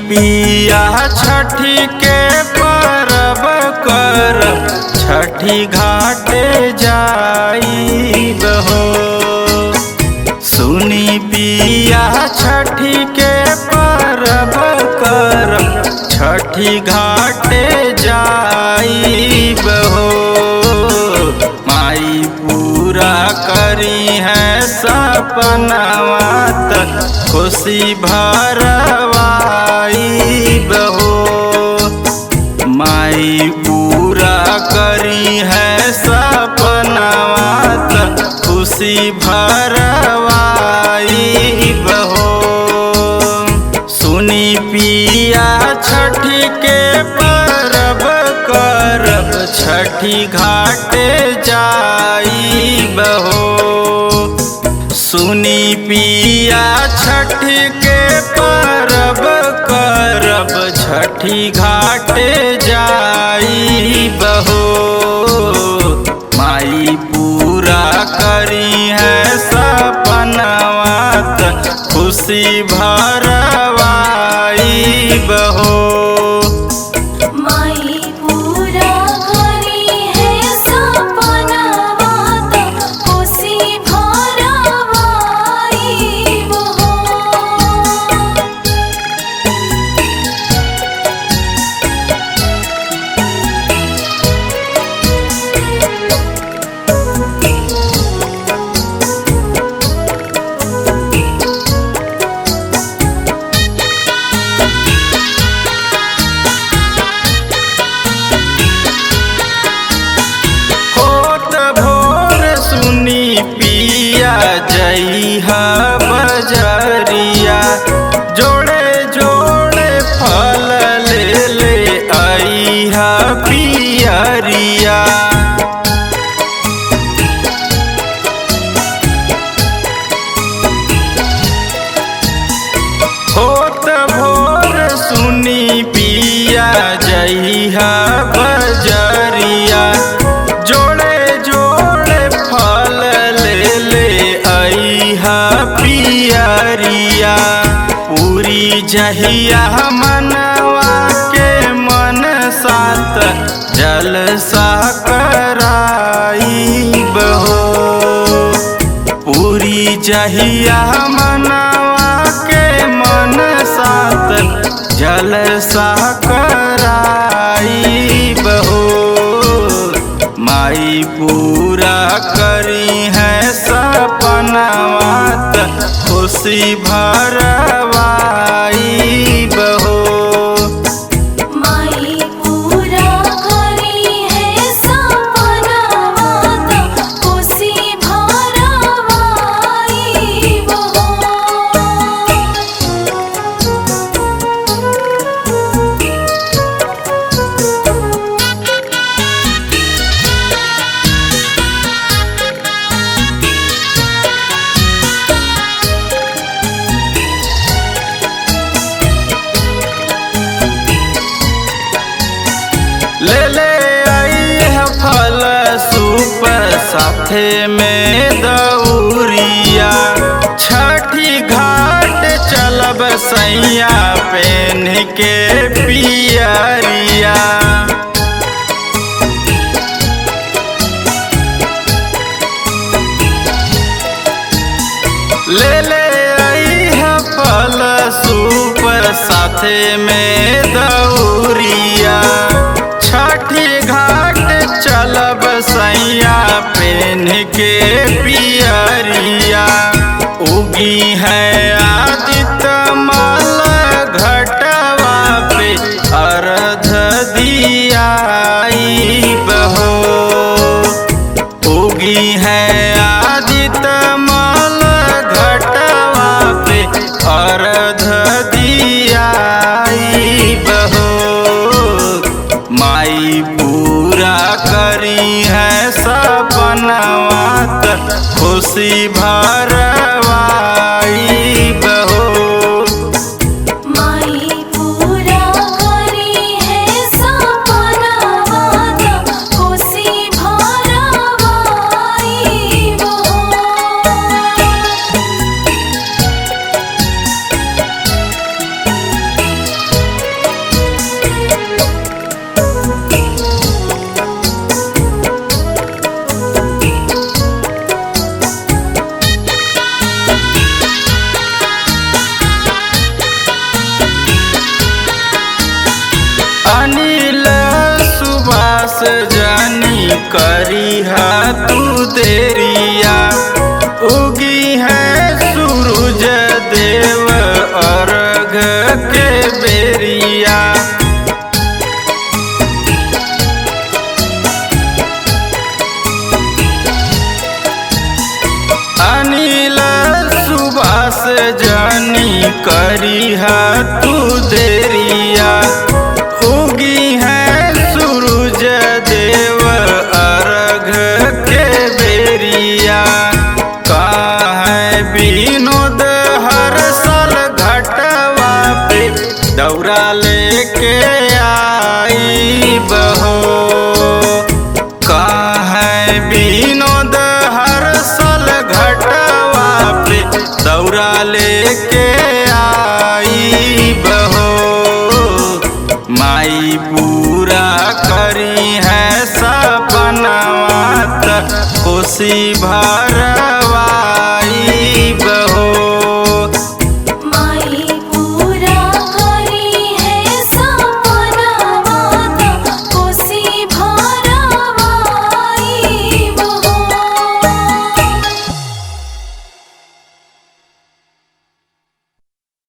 पिया छठी के परब कर छठी घाटे जाइब हो। सुनी पिया छठी के परब कर छठी घाटे जाइब हो। माई पूरा करी है सपनवा त खुशी भरवाइब हो। माई पूरा करी है सपनवा त खुशी भरवाइब हो। सुनी पिया छठी के परब करब छठी घाटे जाइब हो। सुनी पिया छठी के परब करब छठी घाटे जाइब हो। माई पूरा करी है सपनवा त खुशी भरवाइब हो। जइहा बजरिया जोड़े जोड़े फल ले ले आइहा पियरिया। होत भोर सुनी पिया जइहा बजरिया जोड़े जोड़े फल ले ले आइहा पियरिया। पूरी जहिया मनवा के मन साथ जलसा कराइब हो। पूरी जहिया मनवा के मन साथ जलसा कराइब हो। माई पूरा करी है सपनवा त खुशी भरवाइब हो। ले ले आई है फल सूप साथे में दौरिया छठी घाट चलब सैया पेन के पियरिया। ले ले आई है फल सूप साथे में दौरिया छठी घाट चलब सैया पेन के पियरिया। उगी है आदित्य माल घटवा पे अर्घ दियाइब हो। उगी है आदित्य माल घटवा पे अर्घ दियाइब हो। माई पूरा करी है सपनवा त खुशी भरवाइब हो। करी है तू देरिया। उगी है सूरज देव अर्घ के बेरिया। अनिल सुबास जानी करी है तू देरिया। उगी है सूरज देव अर्घ के बेरिया। कहाँ है विनोद हर साल घटवा पे दौरा लेके आई बहो। कहाँ है विनोद हर साल घटवा पे दौरा लेके आई बहो। माई पूरा करी है सपनवा त खुशी भर